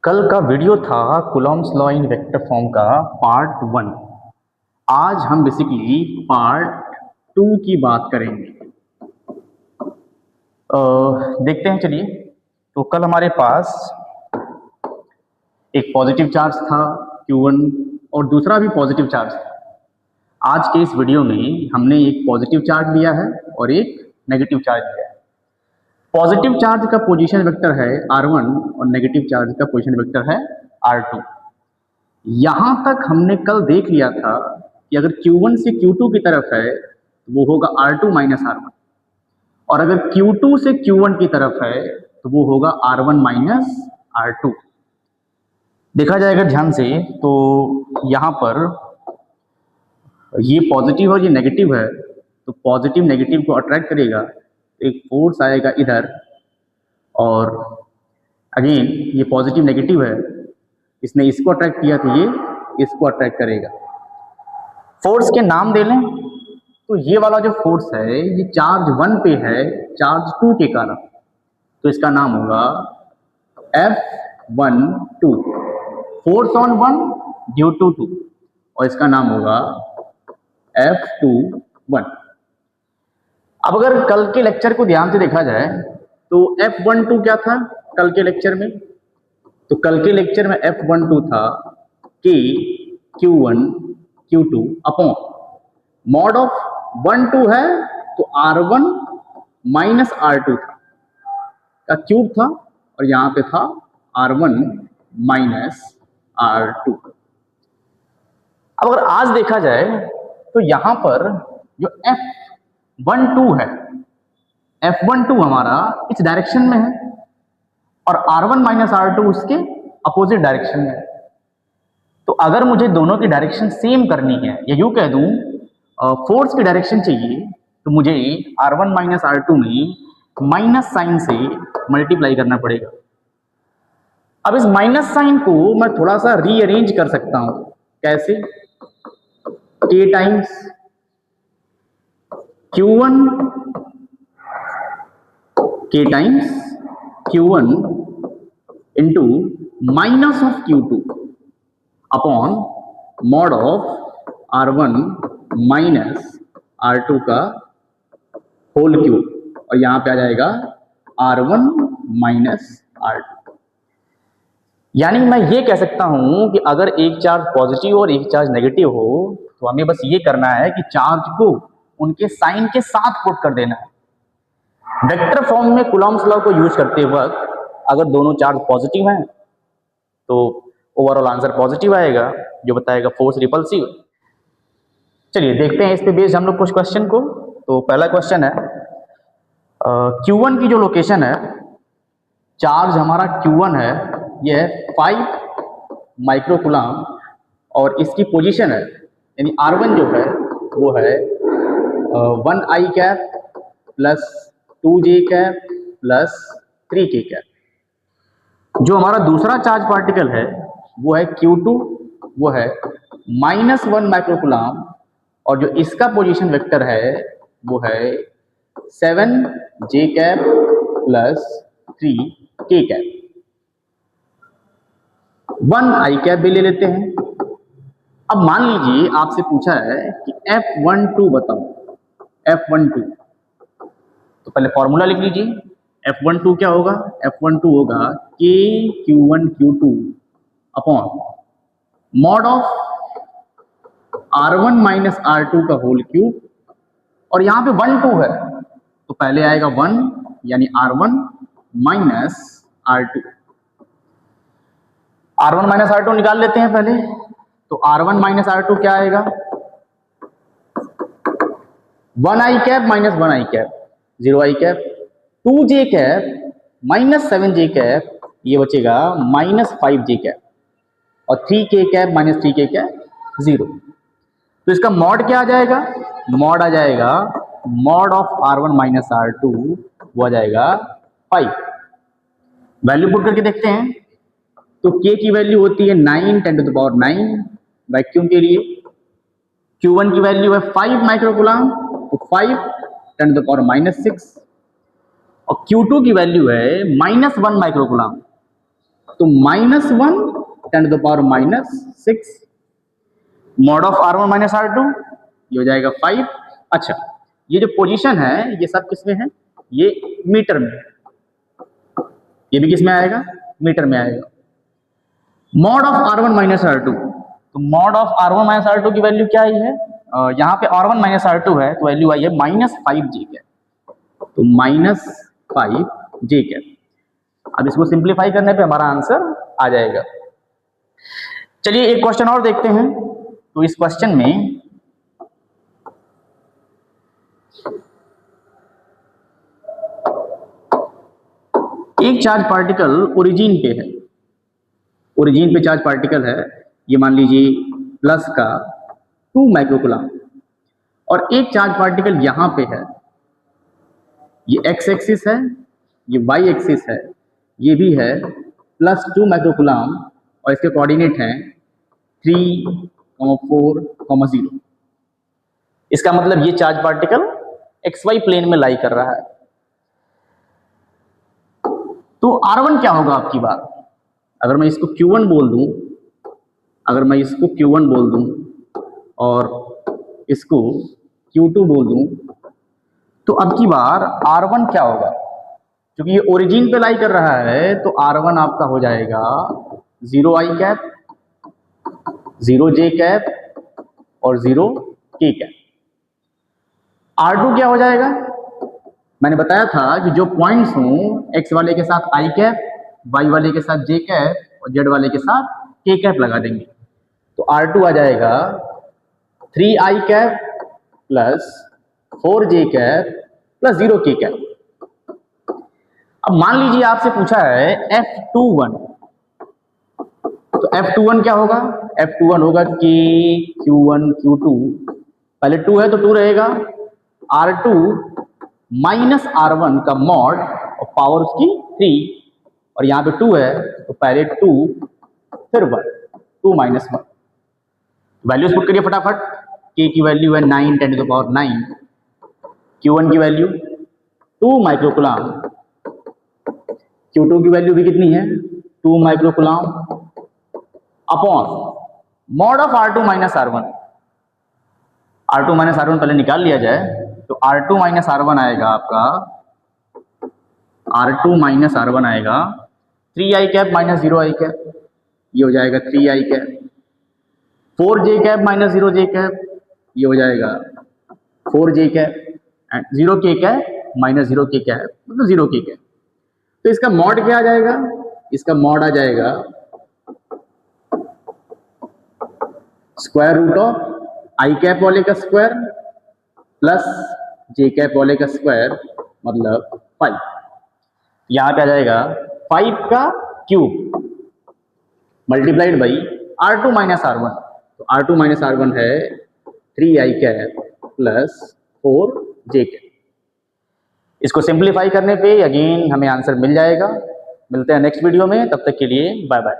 कल का वीडियो था Coulomb's law in vector form का पार्ट 1। आज हम बेसिकली पार्ट 2 की बात करेंगे। देखते हैं, चलिए। तो कल हमारे पास एक पॉजिटिव चार्ज था Q1 और दूसरा भी पॉजिटिव चार्ज था। आज के इस वीडियो में हमने एक पॉजिटिव चार्ज लिया है और एक नेगेटिव चार्ज लिया है। पॉजिटिव चार्ज का पोजीशन वेक्टर है R1 और नेगेटिव चार्ज का पोजीशन वेक्टर है R2। यहां तक हमने कल देख लिया था कि अगर Q1 से Q2 की तरफ है तो वो होगा R2 माइनस R1, और अगर Q2 से Q1 की तरफ है तो वो होगा R1 माइनस R2। देखा जाएगा ध्यान से, तो यहां पर ये पॉजिटिव और ये नेगेटिव है, तो पॉजिटिव नेगेटिव को अट्रैक्ट करेगा, एक फोर्स आएगा इधर, और अगेन ये पॉजिटिव नेगेटिव है, इसने इसको अट्रैक्ट किया तो ये इसको अट्रैक्ट करेगा। फोर्स के नाम दे लें तो ये वाला जो फोर्स है ये चार्ज 1 पे है चार्ज 2 के कारण, तो इसका नाम होगा F12, force on 1 due to 2, और इसका नाम होगा F21। अब अगर कल के लेक्चर को ध्यान से देखा जाए तो F12 क्या था कल के लेक्चर में? तो कल के लेक्चर में F12 था K Q1 Q2 upon mod of 1 2 है तो R1 माइनस R2 था का क्यूब था, और यहां पे था R1 माइनस R2। अब अगर आज देखा जाए तो यहां पर जो F12 है, F12 हमारा इस डायरेक्शन में है और R1 माइनस R2 उसके अपोजिट डायरेक्शन में है। तो अगर मुझे दोनों की डायरेक्शन सेम करनी है, या यूं कह दूं फोर्स की डायरेक्शन चाहिए, तो मुझे R1 माइनस R2 में माइनस साइन से मल्टीप्लाई करना पड़ेगा। अब इस माइनस साइन को मैं थोड़ा सा रीअरेंज कर सकता हूं। कैसे? K times Q1 K times Q1 into minus of Q2 upon mod of R1 minus R2 का होल क्यूब, और यहां पे आ जाएगा R1 माइनस R2। यानी मैं ये कह सकता हूं कि अगर एक चार्ज पॉजिटिव और एक चार्ज नेगेटिव हो तो हमें बस ये करना है कि चार्ज को उनके साइन के साथ पुट कर देना है। वेक्टर फॉर्म में कूलॉम्स लॉ को यूज करते वक्त अगर दोनों चार्ज पॉजिटिव हैं तो ओवरऑल आंसर पॉजिटिव आएगा, जो बताएगा फोर्स रिपल्सिव। चलिए देखते हैं इस पे बेस्ड हम लोग कुछ क्वेश्चन को। तो पहला क्वेश्चन है, Q1 की जो लोकेशन है, चार्ज हमारा Q1 है, ये है 5 माइक्रो कूलम, और इसकी पोजीशन है यानी R1 जो है वो है 1i cap plus 2j cap plus 3k cap. जो हमारा दूसरा चार्ज पार्टिकल है वो है Q2, वो है -1 माइक्रो कूलम, और जो इसका पोजीशन वेक्टर है वो है 7j cap plus 3k cap. 1i cap भी ले लेते हैं। अब मान लीजिए आपसे पूछा है कि F12 बताओ, F12। तो पहले फॉर्मूला लिख लीजिए। F12 क्या होगा? F12 होगा K Q1 Q2 upon mod of R1 minus R2 का होल क्यूब, और यहां पे 1 2 है तो पहले आएगा 1 यानी R1 minus R2। R1 minus R2 निकाल लेते हैं पहले। तो R1 माइनस R2 क्या आएगा? 1i cap minus 1i cap 0i cap, 2j cap minus 7j cap, ये बचेगा माइनस 5j कैप, और 3k cap minus 3k cap 0। तो इसका मॉड क्या आ जाएगा? मॉड आ जाएगा mod of R1 minus R2, वो आ जाएगा 5। वैल्यू पुट करके देखते हैं। तो k की वैल्यू होती है 9 10 टू द पावर 9 वैक्यूम के लिए। Q1 की वैल्यू है 5 माइक्रो कूलम, तो 5 10 टू द पावर -6, और Q2 की वैल्यू है -1 माइक्रो कूलम, तो -1 × 10⁻⁻⁶ mod of R1 minus R2 ये हो जाएगा 5। अच्छा, ये जो पोजीशन है ये सब किस में है? ये मीटर में, ये भी किस में आएगा? मीटर में आएगा। Mod of R1 minus R2, तो mod of R1 minus R2 की वैल्यू क्या आई है? यहाँ पे R1 माइनस R2 है तो वैल्यू आई है -5j, तो -5j। अब इसको सिंप्लीफाई करने पे हमारा आंसर आ जाएगा। चलिए एक क्वेश्चन और देखते हैं। तो इस क्वेश्चन में एक चार्ज पार्टिकल ओरिजिन पे है, ओरिजिन पे चार्ज पार्टिकल है, ये मान लीजिए प्लस का 2 माइक्रोकूलम, और एक चार्ज पार्टिकल यहाँ पे है, ये x एक्सिस है, ये y एक्सिस है, ये भी है +2 माइक्रोकूलम, और इसके कोऑर्डिनेट हैं 3, 4, 0। इसका मतलब ये चार्ज पार्टिकल xy प्लेन में लाई कर रहा है। तो R1 क्या होगा आपकी बार? अगर मैं इसको Q1 बोल दूं, अगर मैं इसको Q1 बोल दूं और इसको Q2 बोल दूं, तो अब की बार R1 क्या होगा? क्योंकि ये ओरिजिन पे लाई कर रहा है तो R1 आपका हो जाएगा 0i, 0j और 0k। R2 क्या हो जाएगा? मैंने बताया था कि जो पॉइंट्स हों x वाले के साथ i कैप, y वाले के साथ j कैप और z वाले के साथ k कैप लगा देंगे। तो R2 आ जाएगा 3i plus 4j plus 0k। अब मान लीजिए आपसे पूछा है F21, तो F21 क्या होगा? F21 होगा कि Q1 Q2, पहले 2 है तो 2 रहेगा, R2 माइनस R1 का मॉड और पावर उसकी 3, और यहाँ पे 2 है तो पहले 2 फिर 1, 2 - 1। वैल्यूज पुट करिए फटाफट। k की वैल्यू है 9 × 10⁹, Q1 की वैल्यू 2 माइक्रोकूलम, Q2 की वैल्यू भी कितनी है? 2 microcoulomb, upon mod of R2 minus R1। R2 minus R1 पहले निकाल लिया जाए, तो R2 माइनस R1 आएगा आपका, R2 माइनस R1 आएगा 3i माइनस 0i, ये हो जाएगा 3i, 4j माइनस 0j, ये हो जाएगा 4j, and 0k minus 0k मतलब 0k। तो इसका मॉड क्या आ जाएगा? इसका मॉड आ जाएगा स्क्वायर रूट ऑफ i वाले का स्क्वायर प्लस j वाले का स्क्वायर, मतलब 5। यहाँ पे आ जाएगा 5 का cube multiplied by R2 minus R1। तो R2 माइनस R1 है 3i प्लस 4j। इसको सिंप्लीफाई करने पे अगेन हमें आंसर मिल जाएगा। मिलते हैं नेक्स्ट वीडियो में, तब तक के लिए बाय बाय।